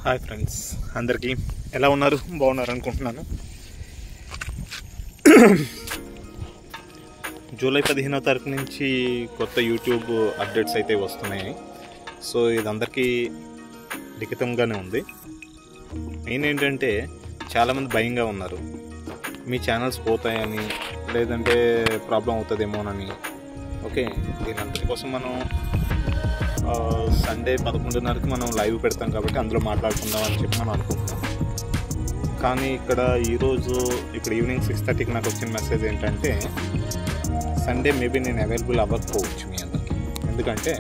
Hi friends, అందరికీ ఎలా ఉన్నారు? బాగున్నారు అనుకుంటున్నాను. జూలై 15వ తారీఖు నుంచి కొత్త యూట్యూబ్ అప్డేట్స్ అయితే వస్తున్నాయి. సో ఇది అందరికీ లిఖితంగానే ఉంది. మెయిన్ ఏంటంటే చాలామంది భయంగా ఉన్నారు, మీ ఛానల్స్ పోతాయని, లేదంటే ప్రాబ్లం అవుతుందేమోనని. ఓకే, దీని అందరి కోసం మనం సండే 11:30కి మనం లైవ్ పెడతాం కాబట్టి అందులో మాట్లాడుకుందాం అని చెప్పి మనం అనుకుంటున్నాం. కానీ ఈరోజు ఈవినింగ్ 6:30కి నాకు వచ్చిన మెసేజ్ ఏంటంటే, సండే మేబీ నేను అవైలబుల్ అవ్వకపోవచ్చు మీ అందరికీ. ఎందుకంటే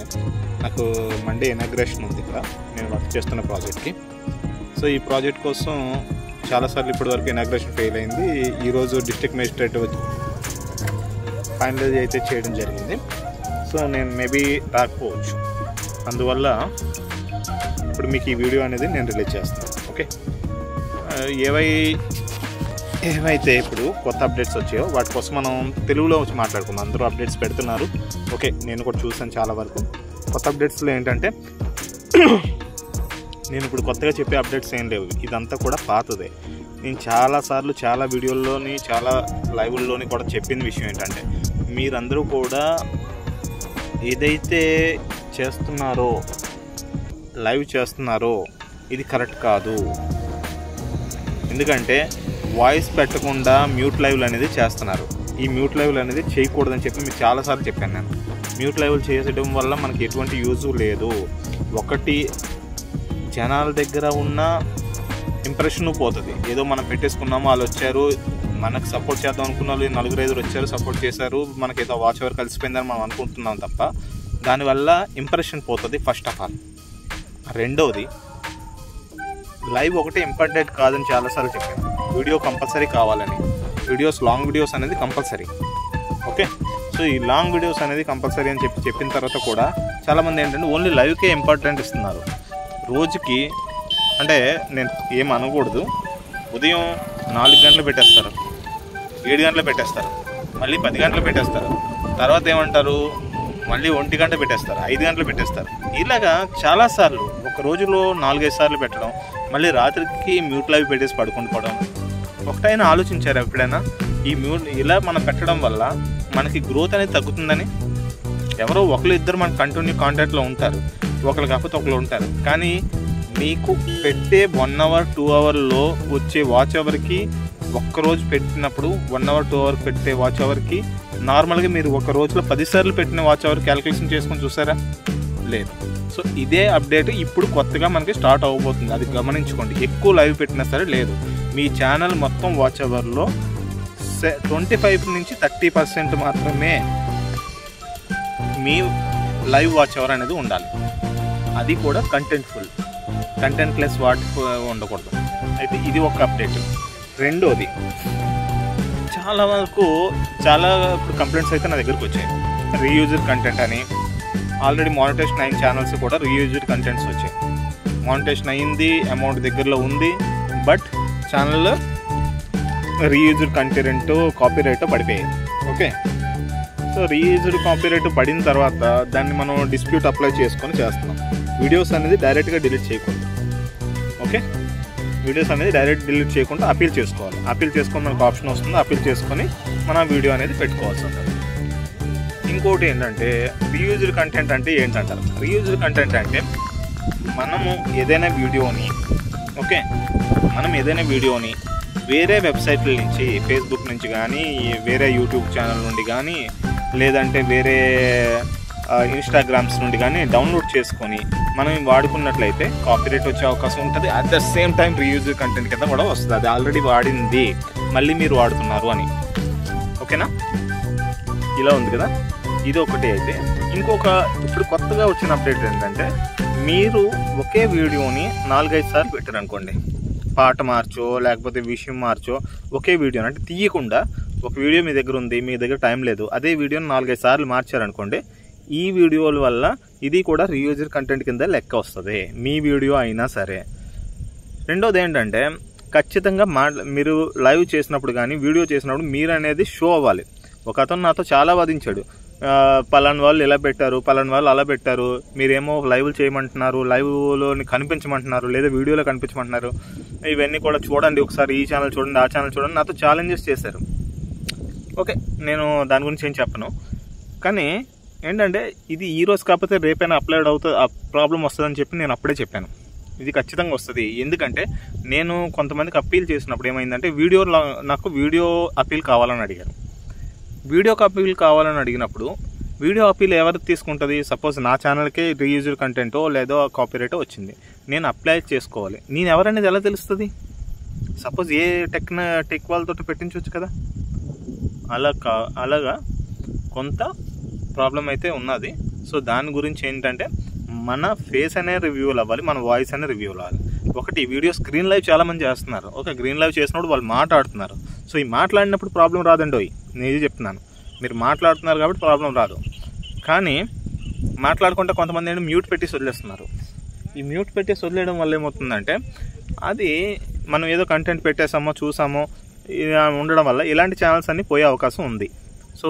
నాకు మండే ఇనాగ్రేషన్ ఉంది ఇక్కడ, నేను వర్క్ చేస్తున్న ప్రాజెక్ట్కి. సో ఈ ప్రాజెక్ట్ కోసం చాలాసార్లు ఇప్పటివరకు ఇనాగ్రేషన్ ఫెయిల్ అయింది. ఈరోజు డిస్ట్రిక్ట్ మేజిస్ట్రేట్ ఫైనలైజ్ అయితే చేయడం జరిగింది. సో నేను మేబీ రాకపోవచ్చు. అందువల్ల ఇప్పుడు మీకు ఈ వీడియో అనేది నేను రిలీజ్ చేస్తాను. ఓకే, ఏవైతే ఇప్పుడు కొత్త అప్డేట్స్ వచ్చాయో వాటి కోసం మనం తెలుగులో వచ్చి మాట్లాడుకుందాం. అందరూ అప్డేట్స్ పెడుతున్నారు. ఓకే, నేను కూడా చూసాను చాలా వరకు. కొత్త అప్డేట్స్లో ఏంటంటే, నేను ఇప్పుడు కొత్తగా చెప్పే అప్డేట్స్ ఏం లేవు, ఇదంతా కూడా పాతదే. నేను చాలాసార్లు చాలా వీడియోల్లోని చాలా లైవ్ల్లోని కూడా చెప్పిన విషయం ఏంటంటే, మీరందరూ కూడా ఏదైతే చేస్తున్నారో, లైవ్ చేస్తున్నారో ఇది కరెక్ట్ కాదు. ఎందుకంటే వాయిస్ పెట్టకుండా మ్యూట్ లైవ్లు అనేది చేస్తున్నారు. ఈ మ్యూట్ లైవ్లు అనేది చేయకూడదని చెప్పి మీకు చాలాసార్లు చెప్పాను నేను. మ్యూట్ లైవ్లు చేయడం వల్ల మనకి ఎటువంటి యూజు లేదు. ఒకటి, జనాల దగ్గర ఉన్న ఇంప్రెషన్ పోతుంది. ఏదో మనం పెట్టేసుకున్నాము, వాళ్ళు వచ్చారు, మనకు సపోర్ట్ చేద్దాం అనుకున్న వాళ్ళు 4-5 వచ్చారు, సపోర్ట్ చేశారు, మనకేదో వాచ్ అవర్ కలిసిపోయిందని మనం అనుకుంటున్నాం తప్ప దానివల్ల ఇంప్రెషన్ పోతుంది. First of all. రెండవది, లైవ్ ఒకటే ఇంపార్టెంట్ కాదని చాలాసార్లు చెప్పాను. వీడియో కంపల్సరీ కావాలని, లాంగ్ వీడియోస్ అనేది కంపల్సరీ. ఓకే, సో ఈ లాంగ్ వీడియోస్ అనేది కంపల్సరీ అని చెప్పిన తర్వాత కూడా చాలామంది ఏంటంటే ఓన్లీ లైవ్కే ఇంపార్టెంట్ ఇస్తున్నారు. రోజుకి అంటే నేను ఏం అనకూడదు, ఉదయం 4 గంటలు పెట్టేస్తారు, 7 గంటలు పెట్టేస్తారు, మళ్ళీ 10 గంటలు పెట్టేస్తారు, తర్వాత ఏమంటారు మళ్ళీ 1 గంట పెట్టేస్తారు, 5 గంటలు పెట్టేస్తారు. ఇలాగా చాలాసార్లు ఒక రోజులో 4-5 సార్లు పెట్టడం, మళ్ళీ రాత్రికి మ్యూట్ లైవ్ పెట్టేసి పడుకోవడం. ఒకటైనా ఆలోచించారు ఎప్పుడైనా? ఈ మ్యూట్ ఇలా మనం పెట్టడం వల్ల మనకి గ్రోత్ అనేది తగ్గుతుందని. ఎవరో ఇద్దరు మన కంటిన్యూ కాంటాక్ట్లో ఉంటారు, ఒకరు కాకపోతే ఒకరు ఉంటారు. కానీ మీకు పెట్టే 1 అవర్ 2 అవర్లో వచ్చే వాచ్ అవర్కి, ఒక్కరోజు పెట్టినప్పుడు 1 అవర్ 2 అవర్ పెట్టే వాచ్ అవర్కి, నార్మల్గా మీరు ఒక రోజులో 10 సార్లు పెట్టిన వాచ్ అవర్ క్యాలిక్యులేషన్ చేసుకొని చూసారా? లేదు. సో ఇదే అప్డేట్ ఇప్పుడు కొత్తగా మనకి స్టార్ట్ అవ్వబోతుంది, అది గమనించుకోండి. ఎక్కువ లైవ్ పెట్టినా సరే లేదు, మీ ఛానల్ మొత్తం వాచ్ అవర్లో 25-30% మాత్రమే మీ లైవ్ వాచ్ అవర్ అనేది ఉండాలి. అది కూడా కంటెంట్ ప్లస్ వాటి ఉండకూడదు. అయితే ఇది ఒక అప్డేట్. రెండోది, చాలా ఇప్పుడు కంప్లైంట్స్ అయితే నా దగ్గరకు వచ్చాయి. రీయూజ్డ్ కంటెంట్ అని. ఆల్రెడీ మానిటైజేషన్ అయిన ఛానల్స్ కూడా రీయూజ్డ్ కంటెంట్స్ వచ్చాయి. మానిటైజేషన్ అయింది, అమౌంట్ దగ్గరలో ఉంది, బట్ ఛానల్లో రీయూజ్డ్ కంటెంట్ కాపీరైట్ పడిపోయాయి. ఓకే, సో రీయూజ్డ్ కాపీరైట్ పడిన తర్వాత దాన్ని మనం డిస్ప్యూట్ అప్లై చేసుకొని చేస్తున్నాం. వీడియోస్ అనేది డైరెక్ట్గా డిలీట్ చేయకూడదు. ఓకే, వీడియోస్ అనేది డైరెక్ట్ డిలీట్ చేయకుండా అపీల్ చేసుకోవాలి. అపీల్ చేసుకొని మనకు ఆప్షన్ వస్తుంది, అపీల్ చేసుకొని మన వీడియో అనేది పెట్టుకోవాల్సి ఉంటుంది. ఇంకోటి ఏంటంటే, రీయూజ్డ్ కంటెంట్ అంటే ఏంటంటారు? రీయూజ్డ్ కంటెంట్ అంటే మనము ఏదైనా వీడియోని వేరే వెబ్సైట్ల నుంచి, ఫేస్బుక్ నుంచి కానీ, వేరే యూట్యూబ్ ఛానల్ నుండి కానీ, లేదంటే వేరే ఇన్స్టాగ్రామ్స్ నుండి కానీ డౌన్లోడ్ చేసుకొని మనం వాడుకున్నట్లయితే కాపీరైట్ వచ్చే అవకాశం ఉంటుంది. At the same time reused content కింద కూడా వస్తుంది. అది ఆల్రెడీ వాడింది, మళ్ళీ మీరు వాడుతున్నారు అని. ఓకేనా? ఇలా ఉంది కదా, ఇది ఒకటి. అయితే ఇప్పుడు కొత్తగా వచ్చిన అప్డేట్ ఏంటంటే, మీరు ఒకే వీడియోని 4-5 సార్లు పెట్టారనుకోండి, పాట మార్చో లేకపోతే విషయం మార్చో, ఒకే వీడియోని అంటే తీయకుండా, ఒక వీడియో మీ దగ్గర ఉంది, మీ దగ్గర టైం లేదు, అదే వీడియోని 4-5 సార్లు మార్చారనుకోండి, ఈ వీడియోల వల్ల ఇది కూడా రీయూజ్డ్ కంటెంట్ కింద లెక్క వస్తుంది, మీ వీడియో అయినా సరే. రెండోది ఏంటంటే, ఖచ్చితంగా మీరు లైవ్ చేసినప్పుడు కానీ వీడియో చేసినప్పుడు మీరు అనేది షో అవ్వాలి. ఒక అతను నాతో చాలా వాదించాడు, పలానా వాళ్ళు ఇలా పెట్టారు, పలానా వాళ్ళు అలా పెట్టారు, మీరేమో లైవ్లు చేయమంటున్నారు, లైవ్లో కనిపించమంటున్నారు, లేదా వీడియోలో కనిపించమంటున్నారు, ఇవన్నీ కూడా చూడండి, ఒకసారి ఈ ఛానల్ చూడండి, ఆ ఛానల్ చూడండి, నాతో ఛాలెంజెస్ చేశారు. ఓకే, నేను దాని గురించి ఏం చెప్పను. కానీ ఏంటంటే ఇది ఈ రోజు కాకపోతే రేపైనా అప్లోడ్ అవుతుంది, ఆ ప్రాబ్లం వస్తుందని చెప్పి నేను అప్పుడే చెప్పాను. ఇది ఖచ్చితంగా వస్తుంది. ఎందుకంటే నేను కొంతమందికి అప్పీల్ చేసినప్పుడు ఏమైందంటే నాకు వీడియో అప్పీల్ కావాలని అడిగారు. వీడియోకి అప్పీల్ కావాలని అడిగినప్పుడు వీడియో అప్పీల్ ఎవరికి తీసుకుంటుంది? సపోజ్ నా ఛానల్కే రీయూజ్డ్ కంటెంటో లేదో కాపీరైటో వచ్చింది, నేను అప్లై చేసుకోవాలి. నేను ఎవరనేది ఎలా తెలుస్తుంది? సపోజ్ ఏ టెక్ వాళ్ళతో పెట్టించవచ్చు కదా. అలాగా కొంత ప్రాబ్లం అయితే ఉన్నది. సో దాని గురించి ఏంటంటే మన ఫేస్ అనే రివ్యూలు అవ్వాలి, మన వాయిస్ అనే రివ్యూలు అవ్వాలి. ఒకటి వీడియో స్క్రీన్ లైవ్ చాలామంది చేస్తున్నారు. ఓకే, గ్రీన్ లైవ్ చేసినప్పుడు వాళ్ళు మాట్లాడుతున్నారు. సో ఈ మాట్లాడినప్పుడు ప్రాబ్లం రాదండి. నేను ఇది చెప్తున్నాను, మీరు మాట్లాడుతున్నారు కాబట్టి ప్రాబ్లం రాదు. కానీ మాట్లాడుకుంటే కొంతమంది ఏంటి మ్యూట్ పెట్టి వదిలేస్తున్నారు. ఈ మ్యూట్ పెట్టి వదిలేయడం వల్ల ఏమవుతుందంటే అది మనం ఏదో కంటెంట్ పెట్టేసామో చూసామో ఉండడం వల్ల ఇలాంటి ఛానల్స్ అన్నీ పోయే అవకాశం ఉంది. సో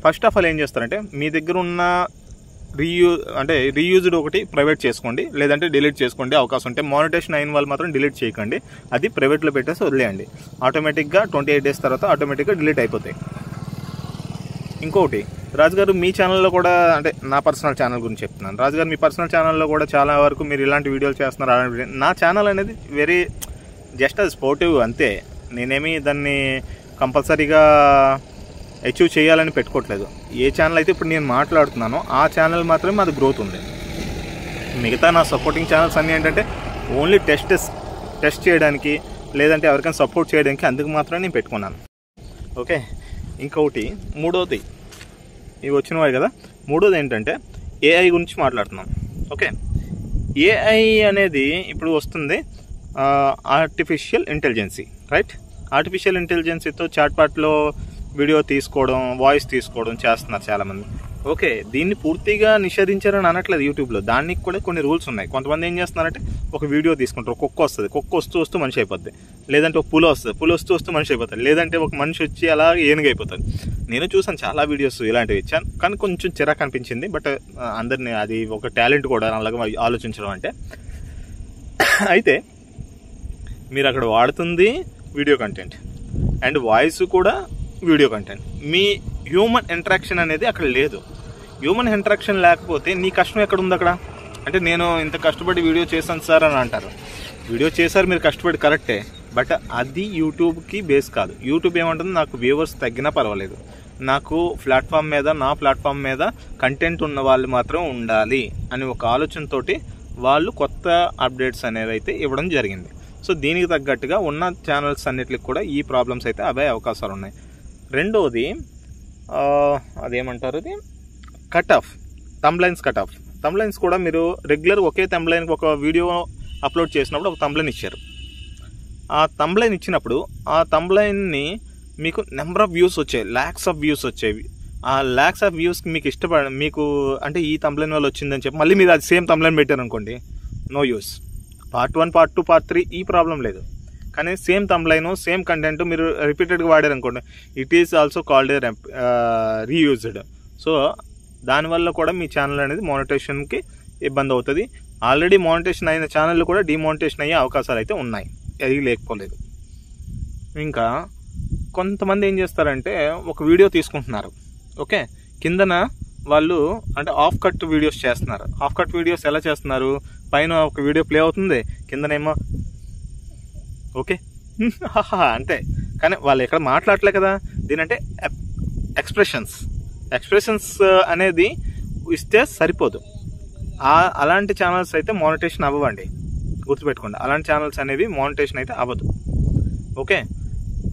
ఫస్ట్ ఆఫ్ ఆల్ ఏం చేస్తారంటే మీ దగ్గర ఉన్న రీయూజ్డ్ ఒకటి ప్రైవేట్ చేసుకోండి, లేదంటే డిలీట్ చేసుకోండి. అవకాశం ఉంటే మానిటైజేషన్ అయిన వాళ్ళు మాత్రం డిలీట్ చేయకండి, అది ప్రైవేట్లో పెట్టేసి వదిలేయండి. ఆటోమేటిక్గా 28 days తర్వాత ఆటోమేటిక్గా డిలీట్ అయిపోతాయి. ఇంకొకటి, రాజుగారు మీ ఛానల్లో కూడా, అంటే నా పర్సనల్ ఛానల్ గురించి చెప్తున్నాను, రాజుగారు మీ పర్సనల్ ఛానల్లో కూడా చాలా వరకు మీరు ఇలాంటి వీడియోలు చేస్తున్నారు. నా ఛానల్ అనేది వెరీ జస్ట్ అది స్పోర్టివ్ అంతే. నేనేమి దాన్ని కంపల్సరీగా అచీవ్ చేయాలని పెట్టుకోవట్లేదు. ఏ ఛానల్ అయితే ఇప్పుడు నేను మాట్లాడుతున్నానో ఆ ఛానల్ మాత్రమే అది గ్రోత్ ఉంది. మిగతా నా సపోర్టింగ్ ఛానల్స్ అన్నీ ఏంటంటే ఓన్లీ టెస్ట్ చేయడానికి, లేదంటే ఎవరికైనా సపోర్ట్ చేయడానికి, అందుకు మాత్రమే నేను పెట్టుకున్నాను. ఓకే, ఇంకొకటి మూడోది, ఇవి వచ్చినవి కదా, మూడోది ఏంటంటే ఏఐ గురించి మాట్లాడుతున్నాం. ఓకే, ఏఐ అనేది ఇప్పుడు వస్తుంది ఆర్టిఫిషియల్ ఇంటెలిజెన్సీ, రైట్? ఆర్టిఫిషియల్ ఇంటెలిజెన్సీతో చాట్పాట్లో వీడియో తీసుకోవడం, వాయిస్ తీసుకోవడం చేస్తున్నారు చాలామంది. ఓకే, దీన్ని పూర్తిగా నిషేధించారని అనట్లేదు యూట్యూబ్లో, దానికి కూడా కొన్ని రూల్స్ ఉన్నాయి. కొంతమంది ఏం చేస్తున్నారంటే ఒక వీడియో తీసుకుంటారు, ఒక కుక్క వస్తుంది, కుక్క వస్తూ మనిషి అయిపోద్ది, లేదంటే ఒక పులి వస్తుంది, పులి వస్తూ మనిషి అయిపోతుంది, లేదంటే ఒక మనిషి వచ్చి అలా ఏనుగు అయిపోతుంది. నేను చూసాను చాలా వీడియోస్ ఇలాంటివి ఇచ్చాను, కానీ కొంచెం చిరాకు అనిపించింది. బట్ అందరినీ, అది ఒక టాలెంట్ కూడా అలాగే ఆలోచించడం అంటే. అయితే మీరు అక్కడ వాడుతుంది వీడియో కంటెంట్ అండ్ వాయిస్ కూడా వీడియో కంటెంట్. మీ హ్యూమన్ ఇంటరాక్షన్ అనేది అక్కడ లేదు. హ్యూమన్ ఇంటరాక్షన్ లేకపోతే నీ కష్టం ఎక్కడ ఉంది అక్కడ? అంటే నేను ఇంత కష్టపడి వీడియో చేశాను సార్ అని అంటారు. వీడియో చేశారు మీరు కష్టపడి, కరెక్టే, బట్ అది యూట్యూబ్కి బేస్ కాదు. యూట్యూబ్ ఏమంటుంది, నాకు వ్యూవర్స్ తగ్గినా పర్వాలేదు, నాకు నా ప్లాట్ఫామ్ మీద కంటెంట్ ఉన్న వాళ్ళు మాత్రం ఉండాలి అని ఒక ఆలోచనతోటి వాళ్ళు కొత్త అప్డేట్స్ అనేవి అయితే ఇవ్వడం జరిగింది. సో దీనికి తగ్గట్టుగా ఉన్న ఛానల్స్ అన్నిటికి కూడా ఈ ప్రాబ్లమ్స్ అయితే అవే అవకాశాలు ఉన్నాయి. రెండోది అదేమంటారు, అది కట్ ఆఫ్, థంబ్లైన్స్ కట్ ఆఫ్. థంబ్లైన్స్ కూడా మీరు రెగ్యులర్ ఒకే థంబ్లైన్కి ఒక వీడియో అప్లోడ్ చేసినప్పుడు ఒక థంబ్లైన్ ఇచ్చారు. ఆ థంబ్లైన్ ఇచ్చినప్పుడు ఆ థంబ్లైన్ని మీకు నెంబర్ ఆఫ్ వ్యూస్ వచ్చాయి, ల్యాక్స్ ఆఫ్ వ్యూస్ వచ్చేవి. ఆ ల్యాక్స్ ఆఫ్ వ్యూస్కి మీకు అంటే ఈ థంబ్లైన్ వల్ల వచ్చిందని చెప్పి మళ్ళీ మీరు అది సేమ్ థంబ్లైన్ పెట్టారు అనుకోండి, no use. Part 1, part 2, part 3 ఈ ప్రాబ్లం లేదు. కానీ సేమ్ థంబ్లైన్, సేమ్ కంటెంట్ మీరు రిపీటెడ్గా వాడారు అనుకోండి, it is also called reused. So దానివల్ల కూడా మీ ఛానల్ అనేది మానిటైజేషన్కి ఇబ్బంది అవుతుంది. ఆల్రెడీ మానిటైజేషన్ అయిన ఛానళ్ళు కూడా డిమానిటైజేషన్ అయ్యే అవకాశాలు అయితే ఉన్నాయి, అది లేకపోలేదు. ఇంకా కొంతమంది ఏం చేస్తారంటే ఒక వీడియో తీసుకుంటున్నారు, ఓకే, కిందన వాళ్ళు అంటే ఆఫ్ కట్ వీడియోస్ చేస్తున్నారు. ఆఫ్ కట్ వీడియోస్ ఎలా చేస్తున్నారు, పైన ఒక వీడియో ప్లే అవుతుంది, కిందనేమో ఓకే అంతే. కానీ వాళ్ళు ఎక్కడ మాట్లాడలే కదా. దీనంటే ఎక్స్ప్రెషన్స్ అనేది ఇస్తే సరిపోదు. అలాంటి ఛానల్స్ అయితే మానిటైజేషన్ అవ్వండి, గుర్తుపెట్టుకోండి. అలాంటి ఛానల్స్ అనేవి మానిటైజేషన్ అయితే అవ్వదు. ఓకే,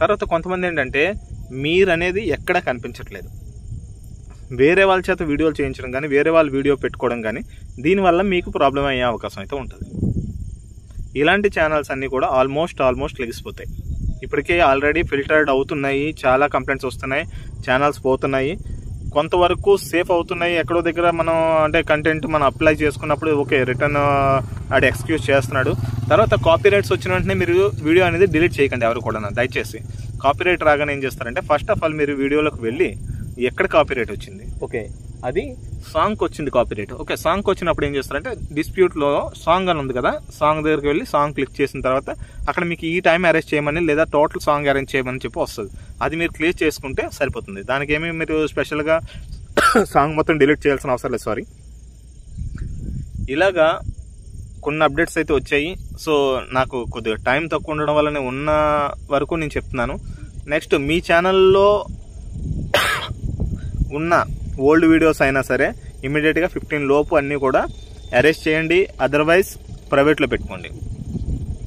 తర్వాత కొంతమంది ఏంటంటే మీరు అనేది ఎక్కడ కనిపించట్లేదు, వేరే వాళ్ళ చేత వీడియోలు చేయించడం కానీ, వేరే వాళ్ళు వీడియో పెట్టుకోవడం కానీ, దీనివల్ల మీకు ప్రాబ్లం అయ్యే అవకాశం అయితే ఉంటుంది. ఇలాంటి ఛానల్స్ అన్నీ కూడా ఆల్మోస్ట్ లెగిసిపోతాయి. ఇప్పటికే ఆల్రెడీ ఫిల్టర్డ్ అవుతున్నాయి, చాలా కంప్లైంట్స్ వస్తున్నాయి, ఛానల్స్ పోతున్నాయి, కొంతవరకు సేఫ్ అవుతున్నాయి. ఎక్కడో దగ్గర మనం అంటే కంటెంట్ మనం అప్లై చేసుకున్నప్పుడు ఓకే రిటర్న్ ఆడు ఎక్స్క్యూజ్ చేస్తున్నాడు. తర్వాత కాపీరైట్స్ వచ్చిన వెంటనే మీరు వీడియో అనేది డిలీట్ చేయకండి ఎవరు కూడా. దయచేసి కాపీరైట్ రాగానే ఏం చేస్తారంటే ఫస్ట్ ఆఫ్ ఆల్ మీరు వీడియోలోకి వెళ్ళి ఎక్కడ కాపీరైట్ వచ్చింది? ఓకే, అది సాంగ్కి వచ్చింది కాపీరైట్. ఓకే, సాంగ్కి వచ్చినప్పుడు ఏం చేస్తారంటే డిస్ప్యూట్లో సాంగ్ అని ఉంది కదా, సాంగ్ దగ్గరికి వెళ్ళి సాంగ్ క్లిక్ చేసిన తర్వాత అక్కడ మీకు ఈ టైం అరేంజ్ చేయమని లేదా టోటల్ సాంగ్ అరేంజ్ చేయమని చెప్పి వస్తుంది. అది మీరు క్లియర్ చేసుకుంటే సరిపోతుంది. దానికి ఏమి మీరు స్పెషల్గా సాంగ్ మొత్తం డిలీట్ చేయాల్సిన అవసరం లేదు. సారీ, ఇలాగా కొన్ని అప్డేట్స్ అయితే వచ్చాయి. సో నాకు కొద్దిగా టైం తక్కువ ఉండడం వల్ల ఉన్న వరకు నేను చెప్తున్నాను. నెక్స్ట్ మీ ఛానల్లో ఉన్న ఓల్డ్ వీడియోస్ అయినా సరే ఇమీడియట్గా 15 లోపు అన్నీ కూడా అరేంజ్ చేయండి, అదర్వైజ్ ప్రైవేట్లో పెట్టుకోండి.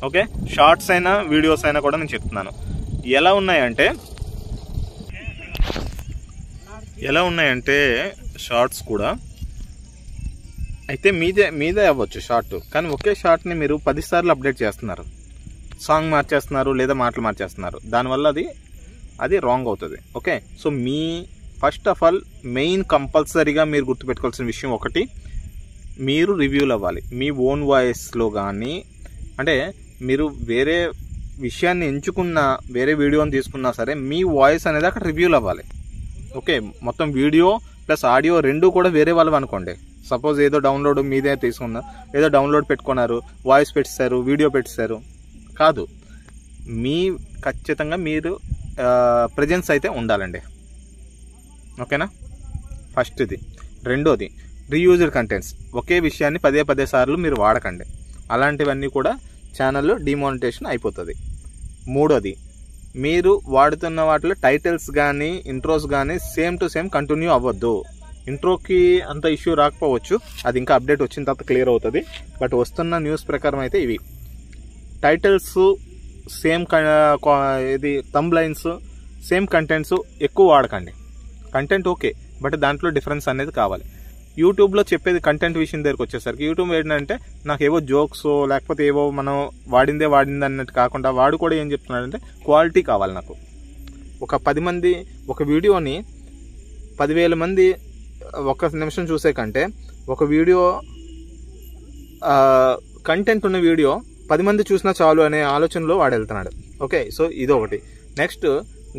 ఓకే, షార్ట్స్ అయినా వీడియోస్ అయినా కూడా నేను చెప్తున్నాను. ఎలా ఉన్నాయంటే షార్ట్స్ కూడా అయితే మీదే అవ్వచ్చు షార్ట్, కానీ ఒకే షార్ట్ని మీరు 10 సార్లు అప్డేట్ చేస్తున్నారు, సాంగ్ మార్చేస్తున్నారు లేదా మాటలు మార్చేస్తున్నారు. దానివల్ల అది రాంగ్ అవుతుంది. Okay, so me first of all main కంపల్సరీగా మీరు గుర్తుపెట్టుకోవాల్సిన విషయం ఒకటి, మీరు రివ్యూలు అవ్వాలి మీ ఓన్ వాయిస్లో. కానీ అంటే మీరు వేరే విషయాన్ని ఎంచుకున్నా, వేరే వీడియోని తీసుకున్నా సరే మీ వాయిస్ అనేది అక్కడ రివ్యూలు అవ్వాలి. ఓకే, మొత్తం వీడియో ప్లస్ ఆడియో రెండు కూడా వేరే వాళ్ళు అనుకోండి. సపోజ్ ఏదో డౌన్లోడ్ మీదే తీసుకున్నా, ఏదో డౌన్లోడ్ పెట్టుకున్నారు, వాయిస్ పెట్టేశారు, వీడియో పెట్టేశారు, కాదు, మీ ఖచ్చితంగా మీరు ప్రెజెన్స్ అయితే ఉండాలండి. ఓకేనా, ఫస్ట్ ఇది. రెండోది రీయూజ్డ్ కంటెంట్స్. ఒకే విషయాన్ని పదే సార్లు మీరు వాడకండి, అలాంటివన్నీ కూడా ఛానల్లో డిమానిటైజేషన్ అయిపోతుంది. మూడోది, మీరు వాడుతున్న వాటిలో టైటిల్స్ కానీ ఇంట్రోస్ కానీ సేమ్ టు సేమ్ కంటిన్యూ అవ్వద్దు. ఇంట్రోకి అంత ఇష్యూ రాకపోవచ్చు, అది ఇంకా అప్డేట్ వచ్చిన తర్వాత క్లియర్ అవుతుంది. బట్ వస్తున్న న్యూస్ ప్రకారం అయితే ఇవి టైటిల్స్ సేమ్, ఇది థంబ్లైన్స్ సేమ్, కంటెంట్స్ ఎక్కువ వాడకండి. కంటెంట్ ఓకే, బట్ దాంట్లో డిఫరెన్స్ అనేది కావాలి. యూట్యూబ్లో చెప్పేది కంటెంట్ విషయం దగ్గరికి వచ్చేసరికి యూట్యూబ్ ఏంటంటే నాకు ఏవో జోక్స్ లేకపోతే ఏవో మనం వాడింది అన్నట్టు కాకుండా వాడు కూడా ఏం చెప్తున్నాడంటే క్వాలిటీ కావాలి నాకు. ఒక 10 మంది ఒక వీడియోని 10,000 మంది ఒక నిమిషం చూసే కంటే ఒక వీడియో కంటెంట్ ఉన్న వీడియో 10 మంది చూసినా చాలు అనే ఆలోచనలో వాడు వెళ్తున్నాడు. ఓకే, సో ఇదొకటి. నెక్స్ట్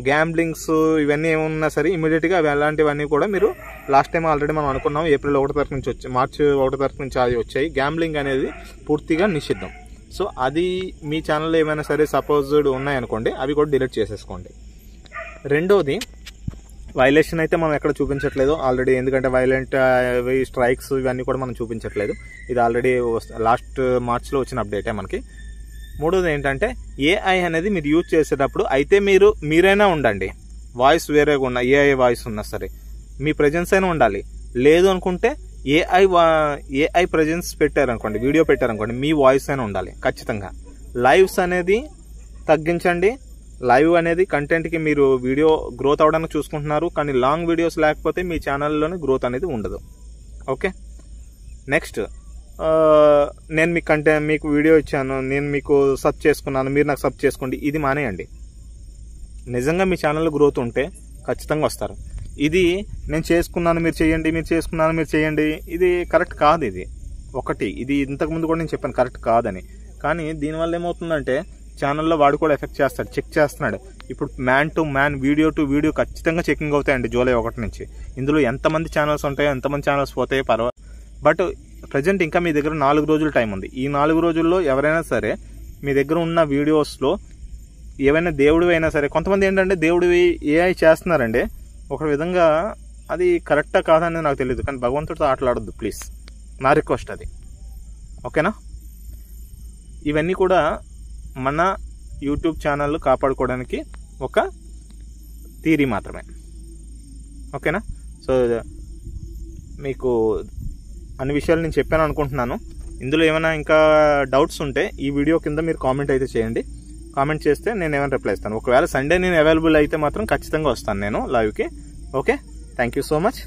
గ్యాంబ్లింగ్స్ ఇవన్నీ ఏమన్నా సరే ఇమీడియట్గా అవి అలాంటివన్నీ కూడా మీరు లాస్ట్ టైం ఆల్రెడీ మనం అనుకున్నాం, April 1 తారీఖు నుంచి వచ్చి March 1 తారీఖు నుంచి అది వచ్చాయి. గ్యాంబ్లింగ్ అనేది పూర్తిగా నిషిద్ధం. సో అది మీ ఛానల్లో ఏమైనా సరే సపోజ్డ్ ఉన్నాయనుకోండి, అవి కూడా డిలీట్ చేసేసుకోండి. రెండోది, వైలేషన్ అయితే మనం ఎక్కడ చూపించట్లేదు ఆల్రెడీ, ఎందుకంటే వైలెంట్ స్ట్రైక్స్ ఇవన్నీ కూడా మనం చూపించట్లేదు. ఇది ఆల్రెడీ లాస్ట్ మార్చ్లో వచ్చిన అప్డేటే మనకి. మూడోది ఏంటంటే ఏఐ అనేది మీరు యూజ్ చేసేటప్పుడు అయితే మీరైనా ఉండండి, వాయిస్ వేరేగా ఉన్న ఏఐ వాయిస్ ఉన్నా సరే మీ ప్రెజెన్స్ అయినా ఉండాలి. లేదు అనుకుంటే ఏఐ ప్రెజెన్స్ పెట్టారనుకోండి, వీడియో పెట్టారనుకోండి, మీ వాయిస్ అయినా ఉండాలి ఖచ్చితంగా. లైవ్స్ అనేది తగ్గించండి. లైవ్ అనేది కంటెంట్కి మీరు వీడియో గ్రోత్ అవడానికి చూసుకుంటున్నారు, కానీ లాంగ్ వీడియోస్ లేకపోతే మీ ఛానల్లోనే గ్రోత్ అనేది ఉండదు. ఓకే, నెక్స్ట్ నేను మీకు వీడియో ఇచ్చాను, నేను మీకు సబ్ చేసుకున్నాను, మీరు నాకు సబ్ చేసుకోండి, ఇది మానేయండి. నిజంగా మీ ఛానల్లో గ్రోత్ ఉంటే ఖచ్చితంగా వస్తారు. ఇది నేను చేసుకున్నాను మీరు చేయండి, మీరు చేసుకున్నాను మీరు చేయండి, ఇది కరెక్ట్ కాదు. ఇది ఇంతకుముందు కూడా నేను చెప్పాను కరెక్ట్ కాదని. కానీ దీనివల్ల ఏమవుతుందంటే ఛానల్లో వాడు కూడా ఎఫెక్ట్ చేస్తాడు, చెక్ చేస్తున్నాడు. ఇప్పుడు man to man, video to video ఖచ్చితంగా చెకింగ్ అవుతాయండి July 1 నుంచి. ఇందులో ఎంతమంది ఛానల్స్ ఉంటాయో, ఎంతమంది ఛానల్స్ పోతాయో పర్వాలేదు. బట్ ప్రజెంట్ ఇంకా మీ దగ్గర 4 రోజులు టైం ఉంది. ఈ 4 రోజుల్లో ఎవరైనా సరే మీ దగ్గర ఉన్న వీడియోస్లో ఏవైనా దేవుడు అయినా సరే, కొంతమంది ఏంటంటే దేవుడివి ఏఐ చేస్తున్నారండి. ఒక విధంగా అది కరెక్టా కాదని నాకు తెలియదు, కానీ భగవంతుడితో ఆటలాడొద్దు ప్లీజ్, నా రిక్వెస్ట్ అది. ఓకేనా, ఇవన్నీ కూడా మన యూట్యూబ్ ఛానల్ కాపాడుకోవడానికి ఒక థియరీ మాత్రమే. ఓకేనా, సో మీకు అన్ని విషయాలు నేను చెప్పాను అనుకుంటున్నాను. ఇందులో ఏమైనా ఇంకా డౌట్స్ ఉంటే ఈ వీడియో కింద మీరు కామెంట్ అయితే చేయండి. కామెంట్ చేస్తే నేను ఏమైనా రిప్లై ఇస్తాను. ఒకవేళ సండే నేను అవైలబుల్ అయితే మాత్రం ఖచ్చితంగా వస్తాను నేను లైవ్కి. Okay, thank you so much,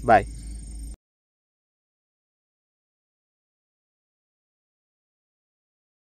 bye.